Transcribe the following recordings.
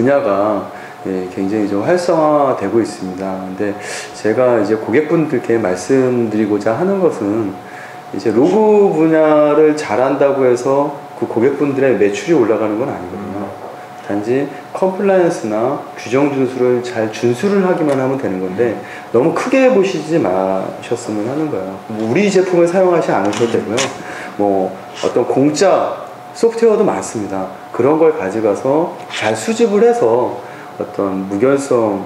분야가 예, 굉장히 좀 활성화되고 있습니다. 근데 제가 이제 고객분들께 말씀드리고자 하는 것은 이제 로고 분야를 잘한다고 해서 그 고객분들의 매출이 올라가는 건 아니거든요. 단지 컴플라이언스나 규정 준수를 잘 준수를 하기만 하면 되는 건데 너무 크게 보시지 마셨으면 하는 거예요. 뭐 우리 제품을 사용하지 않으셔도 되고요. 뭐 어떤 공짜 소프트웨어도 많습니다. 그런 걸 가져가서 잘 수집을 해서 어떤 무결성에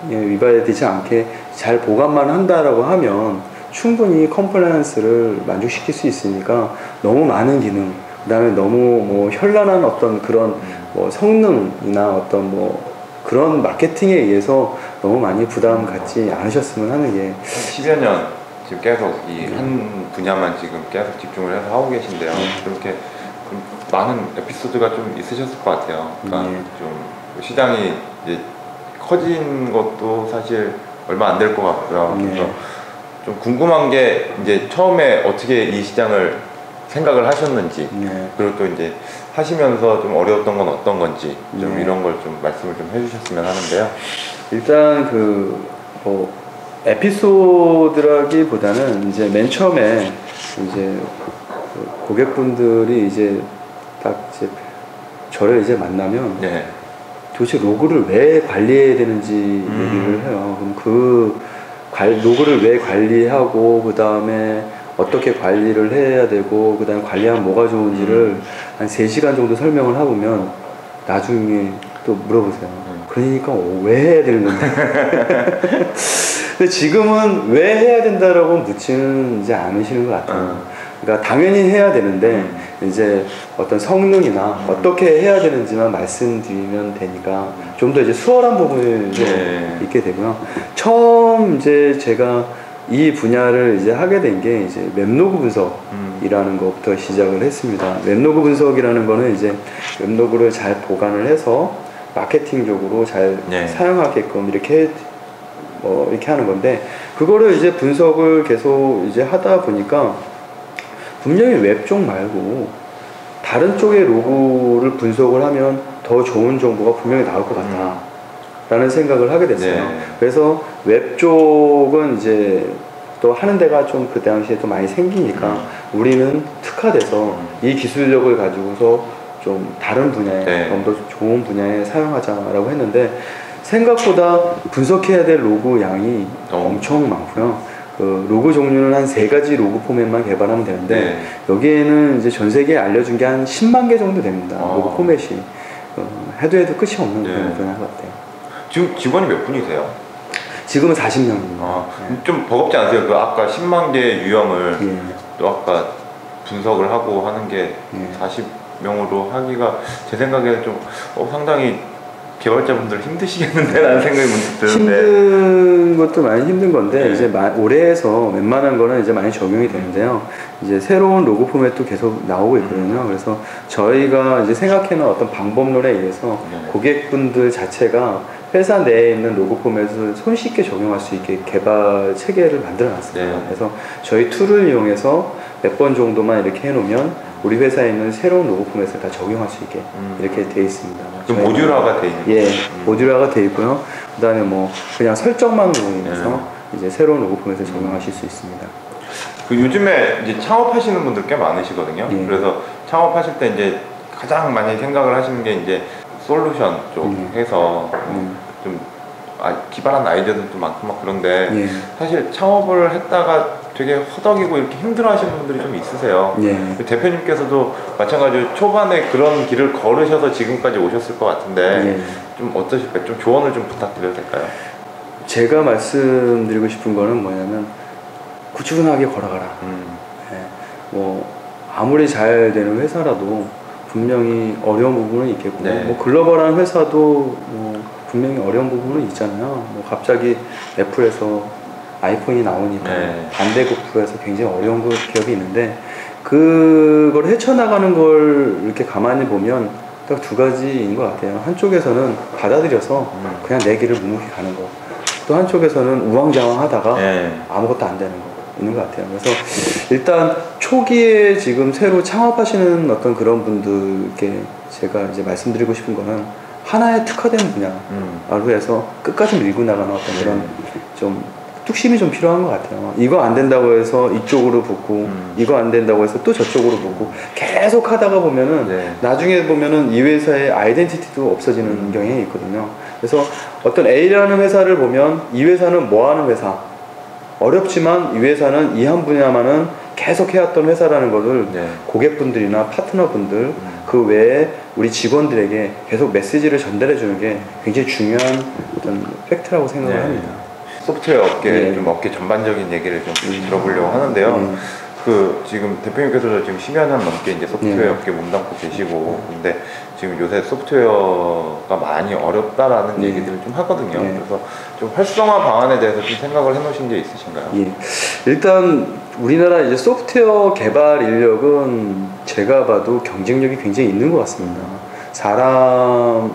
위반되지 않게 잘 보관만 한다라고 하면 충분히 컴플라이언스를 만족시킬 수 있으니까 너무 많은 기능, 그 다음에 너무 뭐 현란한 어떤 그런 뭐 성능이나 어떤 뭐 그런 마케팅에 의해서 너무 많이 부담 갖지 않으셨으면 하는 게 10여 년 지금 계속 이 한 분야만 지금 계속 집중을 해서 하고 계신데요. 그렇게 좀 많은 에피소드가 좀 있으셨을 것 같아요. 그러니까 좀 시장이 이제 커진 것도 사실 얼마 안 될 것 같고요. 그래서 좀 궁금한 게 이제 처음에 어떻게 이 시장을 생각을 하셨는지 그리고 또 이제 하시면서 좀 어려웠던 건 어떤 건지 좀 이런 걸 좀 말씀을 좀 해주셨으면 하는데요. 일단 그 뭐 에피소드라기보다는 이제 맨 처음에 이제 그 고객분들이 이제 딱 이제 저를 이제 만나면 도대체 로고를 왜 관리해야 되는지 얘기를 해요. 그럼 그 로고를 왜 관리하고 그 다음에 어떻게 관리를 해야 되고 그 다음에 관리하면 뭐가 좋은지를 한 3시간 정도 설명을 하보면 나중에 또 물어보세요. 그러니까 왜 해야 되는 건데 근데 지금은 왜 해야 된다라고 묻지는 이제 않으시는 것 같아요. 그러니까 당연히 해야 되는데 이제 어떤 성능이나 어떻게 해야 되는지만 말씀드리면 되니까 좀 더 이제 수월한 부분이 있게 되고요. 처음 이제 제가 이 분야를 이제 하게 된 게 이제 웹로그 분석이라는 것부터 시작을 했습니다. 웹로그 분석이라는 거는 이제 웹로그를 잘 보관을 해서 마케팅적으로 잘 사용하게끔 이렇게 이렇게 하는 건데 그거를 이제 분석을 계속 이제 하다 보니까 분명히 웹 쪽 말고 다른 쪽의 로고를 분석을 하면 더 좋은 정보가 분명히 나올 것 같다 라는 생각을 하게 됐어요. 그래서 웹 쪽은 이제 또 하는 데가 좀 그 당시에 또 많이 생기니까 우리는 특화돼서 이 기술력을 가지고서 좀 다른 분야에 좀 더 좋은 분야에 사용하자라고 했는데 생각보다 분석해야 될 로고 양이 엄청 많고요. 그 로고 종류는 한 3가지 로고 포맷만 개발하면 되는데 여기에는 이제 전 세계에 알려준 게 한 10만 개 정도 됩니다. 로고 포맷이 해도 끝이 없는 그런 분야 것 같아요. 지금 직원이 몇 분이세요? 지금은 40명입니다. 좀 버겁지 않으세요? 그 아까 10만 개의 유형을 또 아까 분석을 하고 하는 게 40명으로 하기가 제 생각에는 좀 상당히 개발자분들 힘드시겠는데 라는 생각이 문득 드는데 힘든 것도 많이 힘든 건데 이제 올해 해서 웬만한 거는 이제 많이 적용이 되는데요. 이제 새로운 로고 포맷도 계속 나오고 있거든요. 그래서 저희가 이제 생각해놓은 어떤 방법론에 의해서 고객분들 자체가 회사 내에 있는 로고 포맷을 손쉽게 적용할 수 있게 개발 체계를 만들어 놨습니다. 그래서 저희 툴을 이용해서 몇 번 정도만 이렇게 해놓으면 우리 회사에 있는 새로운 로고 포맷을 다 적용할 수 있게 이렇게 돼 있습니다. 그럼 모듈화가 돼 있는 모듈화가 돼 있고요. 그 다음에 뭐 그냥 설정만으로 인해서 이제 새로운 로고 포맷을 적용하실 수 있습니다. 그 요즘에 이제 창업하시는 분들 꽤 많으시거든요. 그래서 창업하실 때 이제 가장 많이 생각을 하시는 게 이제 솔루션 쪽 해서 좀 기발한 아이디어들도 많고 막 그런데 사실 창업을 했다가 되게 허덕이고 이렇게 힘들어하시는 분들이 좀 있으세요. 대표님께서도 마찬가지로 초반에 그런 길을 걸으셔서 지금까지 오셨을 것 같은데 좀 어떠실까요? 좀 조언을 좀 부탁드려도 될까요? 제가 말씀드리고 싶은 거는 뭐냐면 꾸준하게 걸어가라. 뭐 아무리 잘 되는 회사라도 분명히 어려운 부분은 있겠고 뭐 글로벌한 회사도 뭐 분명히 어려운 부분은 있잖아요. 뭐 갑자기 애플에서 아이폰이 나오니까 반대급부에서 굉장히 어려운 기업이 있는데 그걸 헤쳐나가는 걸 이렇게 가만히 보면 딱 2가지인 것 같아요. 한쪽에서는 받아들여서 그냥 내 길을 묵묵히 가는 거, 또 한쪽에서는 우왕좌왕하다가 아무것도 안 되는 거 있는 것 같아요. 그래서 일단 초기에 지금 새로 창업하시는 어떤 그런 분들께 제가 이제 말씀드리고 싶은 거는 하나에 특화된 분야로 해서 끝까지 밀고 나가는 어떤 그런 좀 뚝심이 좀 필요한 것 같아요. 이거 안 된다고 해서 이쪽으로 붙고 이거 안 된다고 해서 또 저쪽으로 붙고 계속 하다가 보면은 나중에 보면은 이 회사의 아이덴티티도 없어지는 경향이 있거든요. 그래서 어떤 A라는 회사를 보면 이 회사는 뭐 하는 회사, 어렵지만 이 회사는 이 한 분야만은 계속 해왔던 회사라는 것을 고객분들이나 파트너분들 그 외에 우리 직원들에게 계속 메시지를 전달해 주는 게 굉장히 중요한 어떤 팩트라고 생각을 합니다. 소프트웨어 업계, 좀 업계 전반적인 얘기를 좀 들어보려고 하는데요. 그 지금 대표님께서도 지금 10여 년 넘게 이제 소프트웨어 업계 몸담고 계시고, 근데 지금 요새 소프트웨어가 많이 어렵다라는 얘기들을 좀 하거든요. 그래서 좀 활성화 방안에 대해서 좀 생각을 해놓으신 게 있으신가요? 일단 우리나라 이제 소프트웨어 개발 인력은 제가 봐도 경쟁력이 굉장히 있는 것 같습니다. 사람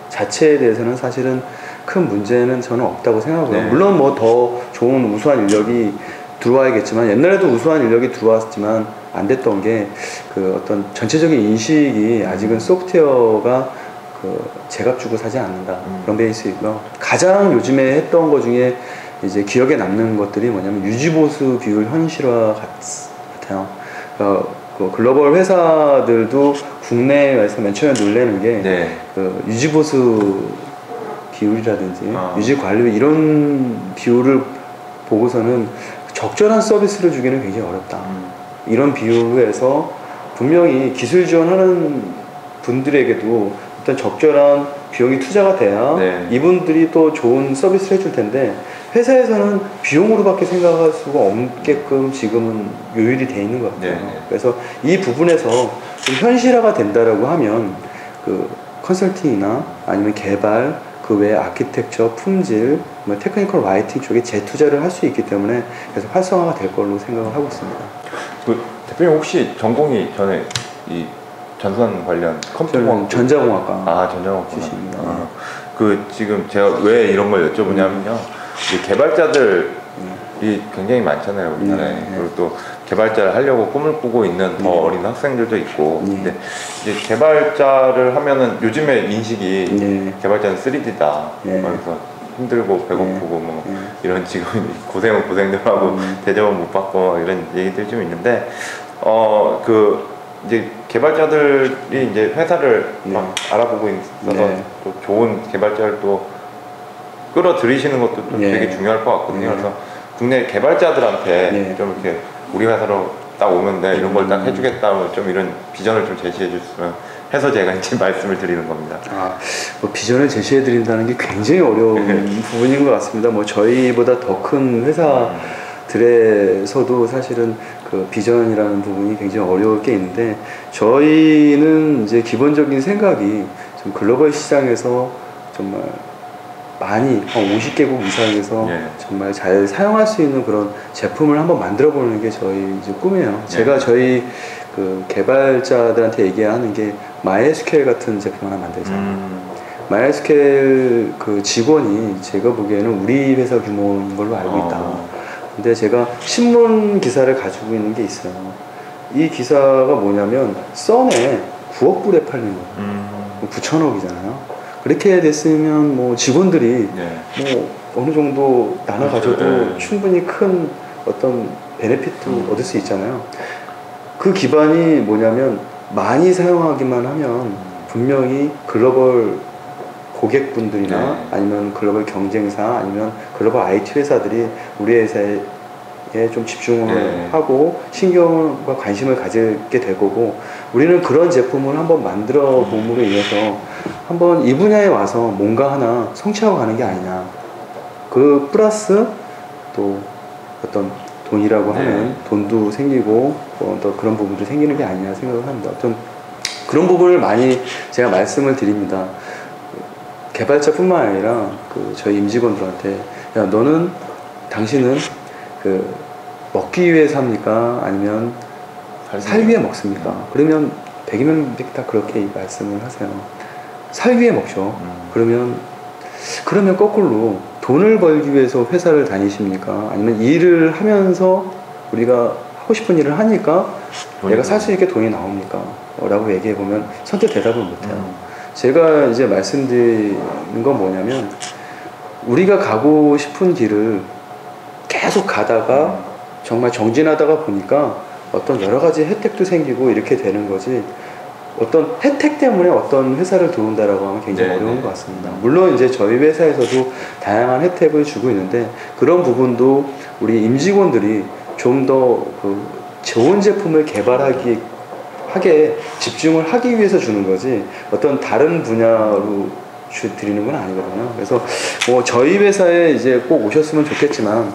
자체에 대해서는 사실은 큰 문제는 저는 없다고 생각하고요. 물론 뭐 더 좋은 우수한 인력이 들어와야겠지만, 옛날에도 우수한 인력이 들어왔지만 안 됐던 게 그 어떤 전체적인 인식이 아직은 소프트웨어가 그 제값 주고 사지 않는다, 그런 베이스이고요. 가장 요즘에 했던 것 중에 이제 기억에 남는 것들이 뭐냐면 유지보수 비율 현실화 같아요. 그 글로벌 회사들도 국내에서 맨 처음에 놀라는 게 그 유지보수 비율이라든지 유지관리 이런 비율을 보고서는 적절한 서비스를 주기는 굉장히 어렵다. 이런 비율로 해서 분명히 기술 지원하는 분들에게도 어떤 적절한 비용이 투자가 돼야 이분들이 또 좋은 서비스를 해줄 텐데, 회사에서는 비용으로밖에 생각할 수가 없게끔 지금은 요율이 돼 있는 것 같아요. 그래서 이 부분에서 좀 현실화가 된다라고 하면 그 컨설팅이나 아니면 개발, 그 외에 아키텍처, 품질, 뭐 테크니컬 라이팅 쪽에 재투자를 할 수 있기 때문에 계속 활성화가 될 걸로 생각을 하고 있습니다. 그 대표님 혹시 전공이 전에 이 전선 관련 컴퓨터 전자공학과 전자공학 출신입니다. 그 지금 제가 왜 이런 걸 여쭤보냐면요, 이 개발자들이 굉장히 많잖아요, 우리나라에. 그리고 또 개발자를 하려고 꿈을 꾸고 있는 더 어린 학생들도 있고. 근데 이제 개발자를 하면은 요즘에 인식이 개발자는 3D다. 그래서 힘들고 배고프고 뭐 이런 지금 고생은 고생들 하고 대접은 못 받고 이런 얘기들 좀 있는데, 그 이제 개발자들이 이제 회사를 막 알아보고 있어서 또 좋은 개발자를 또 끌어들이시는 것도 또 되게 중요할 것 같거든요. 그래서 국내 개발자들한테 좀 이렇게 우리 회사로 딱 오면 돼, 이런 걸 딱 해주겠다, 좀 이런 비전을 좀 제시해 줬으면 해서 제가 이제 말씀을 드리는 겁니다. 뭐 비전을 제시해 드린다는 게 굉장히 어려운 부분인 것 같습니다. 뭐 저희보다 더 큰 회사들에서도 사실은 그 비전이라는 부분이 굉장히 어려울 게 있는데, 저희는 이제 기본적인 생각이 좀 글로벌 시장에서 정말 많이 한 50개국 이상에서 정말 잘 사용할 수 있는 그런 제품을 한번 만들어 보는 게 저희 이제 꿈이에요. 제가 저희 그 개발자들한테 얘기하는 게 MySQL 같은 제품 하나 만들잖아요. MySQL 그 직원이 제가 보기에는 우리 회사 규모인 걸로 알고 있다. 근데 제가 신문 기사를 가지고 있는 게 있어요. 이 기사가 뭐냐면 썬에 9억 불에 팔린 거예요. 9천억이잖아요. 그렇게 됐으면 뭐 직원들이 뭐 어느 정도 나눠 가져도 충분히 큰 어떤 베네핏도 얻을 수 있잖아요. 그 기반이 뭐냐면 많이 사용하기만 하면 분명히 글로벌 고객분들이나 아니면 글로벌 경쟁사 아니면 글로벌 IT 회사들이 우리 회사에 좀 집중을 하고 신경과 관심을 가지게 될 거고, 우리는 그런 제품을 한번 만들어 봄으로 인해서 한번 이 분야에 와서 뭔가 하나 성취하고 가는 게 아니냐. 그 플러스 또 어떤 돈이라고 하면 돈도 생기고 또 그런 부분도 생기는 게 아니냐 생각을 합니다. 어떤 그런 부분을 많이 제가 말씀을 드립니다. 개발자뿐만 아니라 그 저희 임직원들한테, 야 너는 당신은 그 먹기 위해 삽니까? 아니면 살 위해 먹습니까? 그러면 100이면 100 다 그렇게 말씀을 하세요. 살 위해 먹죠. 그러면 거꾸로 돈을 벌기 위해서 회사를 다니십니까? 아니면 일을 하면서 우리가 하고 싶은 일을 하니까 내가 살 수 있게 돈이 나옵니까? 라고 얘기해 보면 선뜻 대답을 못해요. 제가 이제 말씀드리는 건 뭐냐면 우리가 가고 싶은 길을 계속 가다가 정말 정진하다가 보니까 어떤 여러 가지 혜택도 생기고 이렇게 되는 거지, 어떤 혜택 때문에 어떤 회사를 들어온다라고 하면 굉장히 어려운 것 같습니다. 물론 이제 저희 회사에서도 다양한 혜택을 주고 있는데 그런 부분도 우리 임직원들이 좀 더 그 좋은 제품을 하게 집중을 하기 위해서 주는 거지 어떤 다른 분야로 드리는 건 아니거든요. 그래서 뭐 저희 회사에 이제 꼭 오셨으면 좋겠지만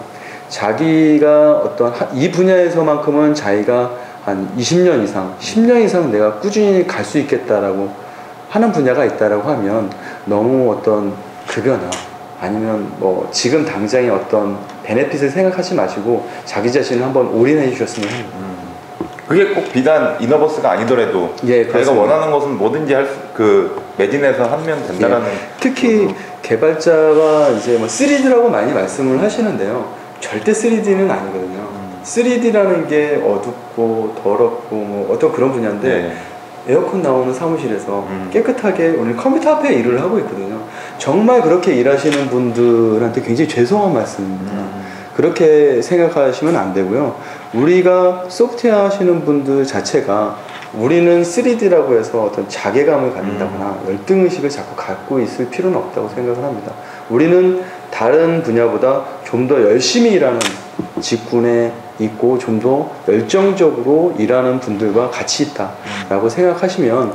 자기가 어떤 이 분야에서만큼은 자기가 한 20년 이상, 10년 이상 내가 꾸준히 갈 수 있겠다라고 하는 분야가 있다라고 하면 너무 어떤 급여나 아니면 뭐 지금 당장의 어떤 베네핏을 생각하지 마시고 자기 자신을 한번 올인해 주셨으면 합니다. 그게 꼭 비단 이너버스가 아니더라도 자기가 원하는 것은 뭐든지 매진해서 하면 된다라는. 특히 개발자가 이제 뭐 3D라고 많이 말씀을 하시는데요. 절대 3D는 아니거든요. 3D라는 게 어둡고 더럽고 뭐 어떤 그런 분야인데 에어컨 나오는 사무실에서 깨끗하게 오늘 컴퓨터 앞에 일을 하고 있거든요. 정말 그렇게 일하시는 분들한테 굉장히 죄송한 말씀입니다. 그렇게 생각하시면 안 되고요. 우리가 소프트웨어 하시는 분들 자체가 우리는 3D라고 해서 어떤 자괴감을 갖는다거나 열등의식을 자꾸 갖고 있을 필요는 없다고 생각을 합니다. 우리는 다른 분야보다 좀 더 열심히 일하는 직군에 있고 좀 더 열정적으로 일하는 분들과 같이 있다라고 생각하시면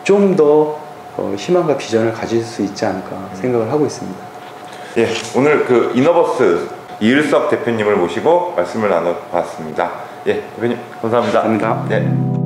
좀 더 희망과 비전을 가질 수 있지 않을까 생각을 하고 있습니다. 예, 오늘 그 이너버스 이일섭 대표님을 모시고 말씀을 나눠봤습니다. 예, 대표님 감사합니다. 감사합니다. 네.